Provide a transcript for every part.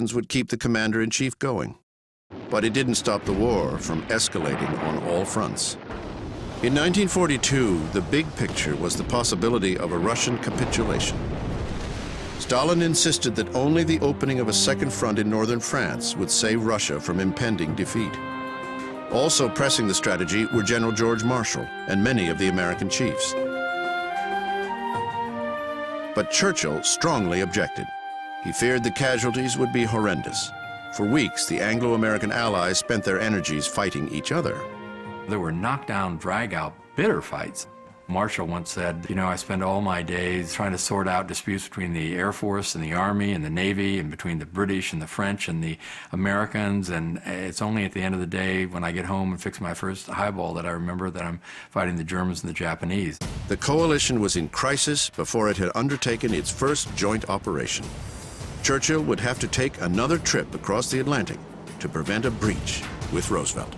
negotiations would keep the commander-in-chief going. But it didn't stop the war from escalating on all fronts. In 1942, the big picture was the possibility of a Russian capitulation. Stalin insisted that only the opening of a second front in northern France would save Russia from impending defeat. Also pressing the strategy were General George Marshall and many of the American chiefs. But Churchill strongly objected. He feared the casualties would be horrendous. For weeks, the Anglo-American allies spent their energies fighting each other. There were knockdown, drag-out, bitter fights. Marshall once said, you know, I spend all my days trying to sort out disputes between the Air Force and the Army and the Navy and between the British and the French and the Americans, and it's only at the end of the day when I get home and fix my first highball that I remember that I'm fighting the Germans and the Japanese. The coalition was in crisis before it had undertaken its first joint operation. Churchill would have to take another trip across the Atlantic to prevent a breach with Roosevelt.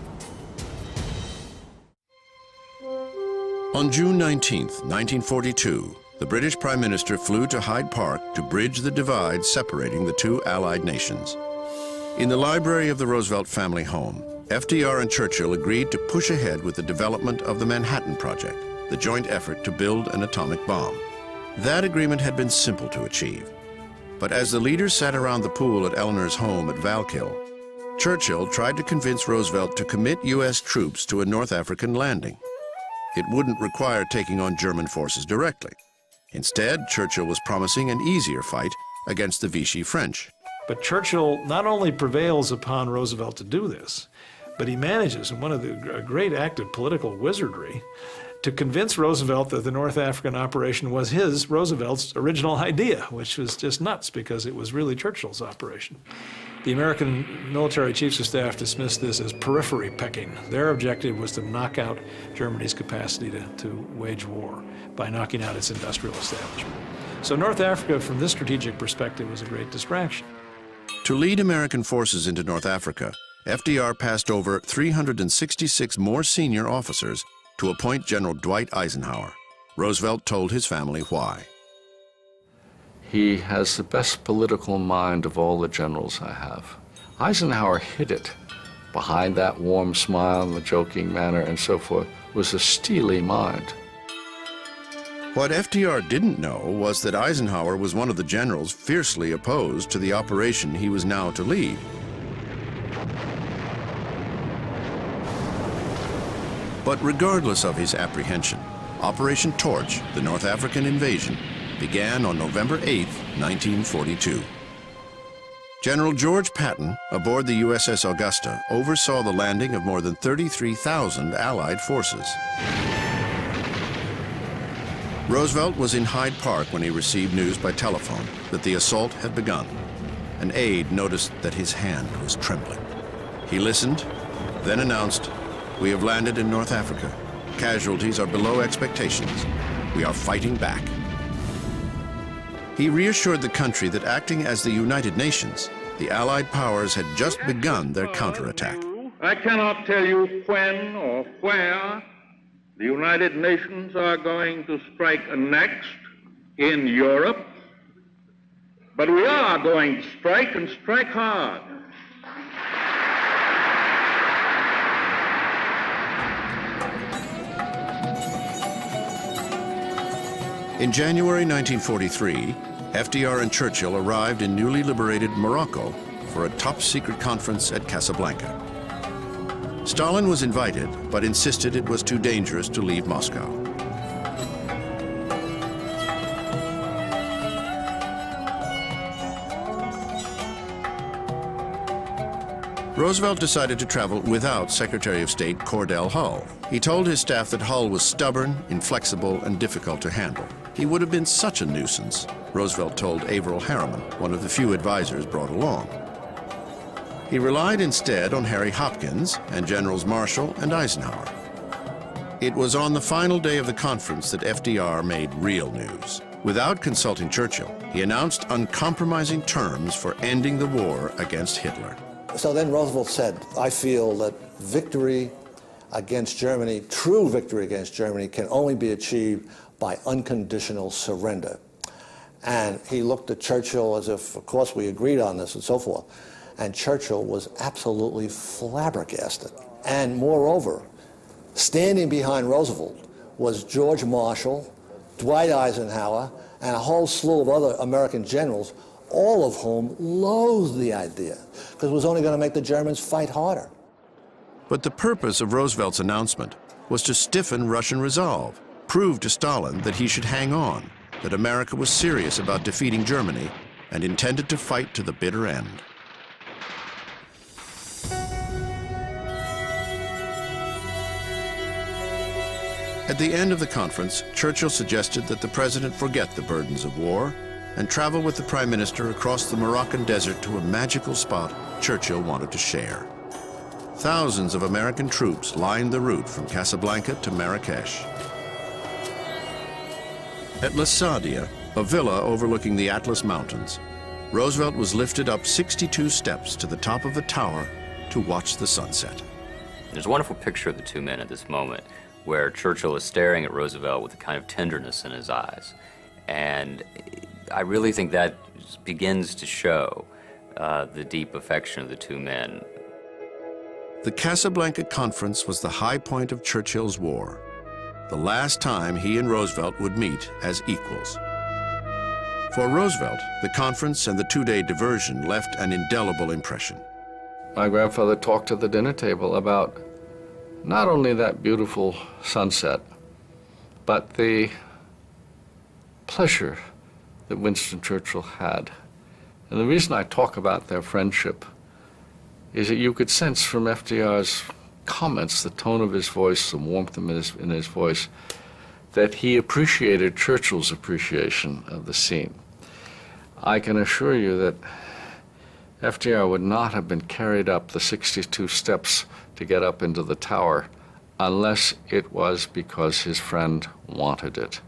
On June 19, 1942, the British Prime Minister flew to Hyde Park to bridge the divide separating the two Allied nations. In the library of the Roosevelt family home, FDR and Churchill agreed to push ahead with the development of the Manhattan Project, the joint effort to build an atomic bomb. That agreement had been simple to achieve. But as the leaders sat around the pool at Eleanor's home at Valkill, Churchill tried to convince Roosevelt to commit U.S. troops to a North African landing. It wouldn't require taking on German forces directly. Instead, Churchill was promising an easier fight against the Vichy French. But Churchill not only prevails upon Roosevelt to do this, but he manages, in one of the great act of political wizardry, to convince Roosevelt that the North African operation was Roosevelt's original idea, which was just nuts because it was really Churchill's operation. The American military chiefs of staff dismissed this as periphery pecking. Their objective was to knock out Germany's capacity to wage war by knocking out its industrial establishment. So North Africa, from this strategic perspective, was a great distraction. To lead American forces into North Africa, FDR passed over 366 more senior officers to appoint General Dwight Eisenhower. Roosevelt told his family why. He has the best political mind of all the generals I have. Eisenhower hid it. Behind that warm smile and the joking manner and so forth was a steely mind. What FDR didn't know was that Eisenhower was one of the generals fiercely opposed to the operation he was now to lead. But regardless of his apprehension, Operation Torch, the North African invasion, began on November 8, 1942. General George Patton, aboard the USS Augusta, oversaw the landing of more than 33,000 Allied forces. Roosevelt was in Hyde Park when he received news by telephone that the assault had begun. An aide noticed that his hand was trembling. He listened, then announced, "We have landed in North Africa. Casualties are below expectations. We are fighting back." He reassured the country that acting as the United Nations, the Allied powers had just begun their counterattack. I cannot tell you when or where the United Nations are going to strike next in Europe, but we are going to strike and strike hard. In January 1943, FDR and Churchill arrived in newly liberated Morocco for a top-secret conference at Casablanca. Stalin was invited, but insisted it was too dangerous to leave Moscow. Roosevelt decided to travel without Secretary of State Cordell Hull. He told his staff that Hull was stubborn, inflexible, and difficult to handle. He would have been such a nuisance, Roosevelt told Averell Harriman, one of the few advisors brought along. He relied instead on Harry Hopkins and Generals Marshall and Eisenhower. It was on the final day of the conference that FDR made real news. Without consulting Churchill, he announced uncompromising terms for ending the war against Hitler. So then Roosevelt said, "I feel that victory against Germany, true victory against Germany, can only be achieved by unconditional surrender." And he looked at Churchill as if, of course, we agreed on this and so forth. And Churchill was absolutely flabbergasted. And moreover, standing behind Roosevelt was George Marshall, Dwight Eisenhower, and a whole slew of other American generals, all of whom loathed the idea, because it was only going to make the Germans fight harder. But the purpose of Roosevelt's announcement was to stiffen Russian resolve, prove to Stalin that he should hang on, that America was serious about defeating Germany and intended to fight to the bitter end. At the end of the conference, Churchill suggested that the president forget the burdens of war and travel with the prime minister across the Moroccan desert to a magical spot Churchill wanted to share. Thousands of American troops lined the route from Casablanca to Marrakesh. At La Sadia, a villa overlooking the Atlas Mountains, Roosevelt was lifted up 62 steps to the top of a tower to watch the sunset. There's a wonderful picture of the two men at this moment, where Churchill is staring at Roosevelt with a kind of tenderness in his eyes. And I really think that begins to show the deep affection of the two men. The Casablanca Conference was the high point of Churchill's war, the last time he and Roosevelt would meet as equals. For Roosevelt, the conference and the two-day diversion left an indelible impression. My grandfather talked at the dinner table about not only that beautiful sunset, but the pleasure that Winston Churchill had. And the reason I talk about their friendship is that you could sense from FDR's comments, the tone of his voice, the warmth in his voice, that he appreciated Churchill's appreciation of the scene. I can assure you that FDR would not have been carried up the 62 steps to get up into the tower unless it was because his friend wanted it.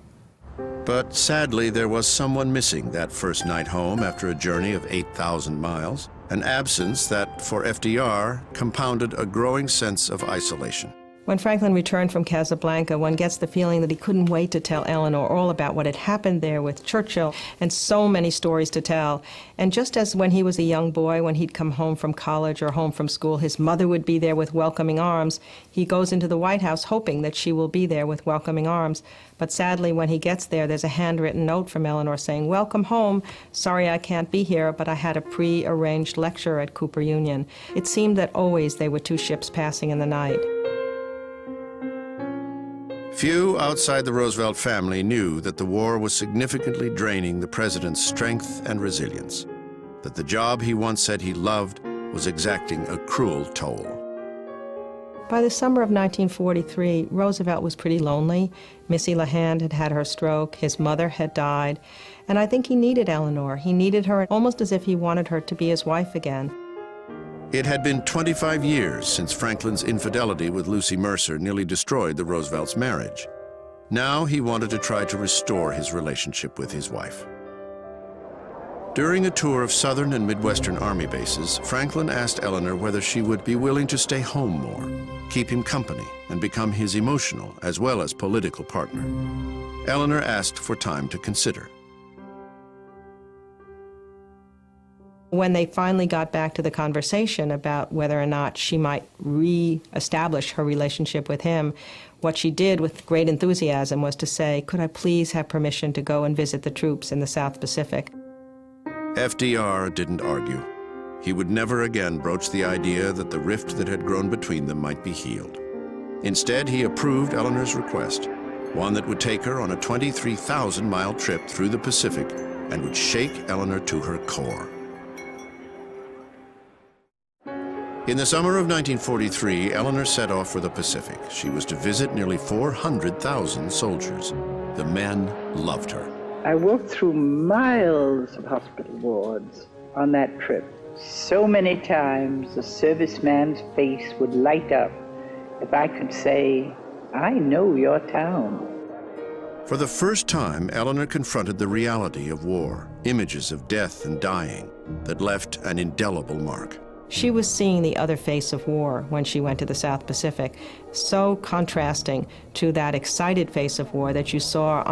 But sadly, there was someone missing that first night home after a journey of 8,000 miles, an absence that, for FDR, compounded a growing sense of isolation. When Franklin returned from Casablanca, one gets the feeling that he couldn't wait to tell Eleanor all about what had happened there with Churchill, and so many stories to tell. And just as when he was a young boy, when he'd come home from college or home from school, his mother would be there with welcoming arms, he goes into the White House hoping that she will be there with welcoming arms. But sadly, when he gets there, there's a handwritten note from Eleanor saying, "Welcome home. Sorry I can't be here, but I had a pre-arranged lecture at Cooper Union." It seemed that always they were two ships passing in the night. Few outside the Roosevelt family knew that the war was significantly draining the president's strength and resilience, that the job he once said he loved was exacting a cruel toll. By the summer of 1943, Roosevelt was pretty lonely. Missy LeHand had had her stroke, his mother had died, and I think he needed Eleanor. He needed her almost as if he wanted her to be his wife again. It had been 25 years since Franklin's infidelity with Lucy Mercer nearly destroyed the Roosevelts' marriage. Now he wanted to try to restore his relationship with his wife. During a tour of Southern and Midwestern Army bases, Franklin asked Eleanor whether she would be willing to stay home more, keep him company, and become his emotional as well as political partner. Eleanor asked for time to consider. When they finally got back to the conversation about whether or not she might re-establish her relationship with him, what she did with great enthusiasm was to say, "Could I please have permission to go and visit the troops in the South Pacific?" FDR didn't argue. He would never again broach the idea that the rift that had grown between them might be healed. Instead, he approved Eleanor's request, one that would take her on a 23,000-mile trip through the Pacific and would shake Eleanor to her core. In the summer of 1943, Eleanor set off for the Pacific. She was to visit nearly 400,000 soldiers. The men loved her. I walked through miles of hospital wards on that trip. So many times the serviceman's face would light up if I could say, "I know your town." For the first time, Eleanor confronted the reality of war, images of death and dying that left an indelible mark. She was seeing the other face of war when she went to the South Pacific, so contrasting to that excited face of war that you saw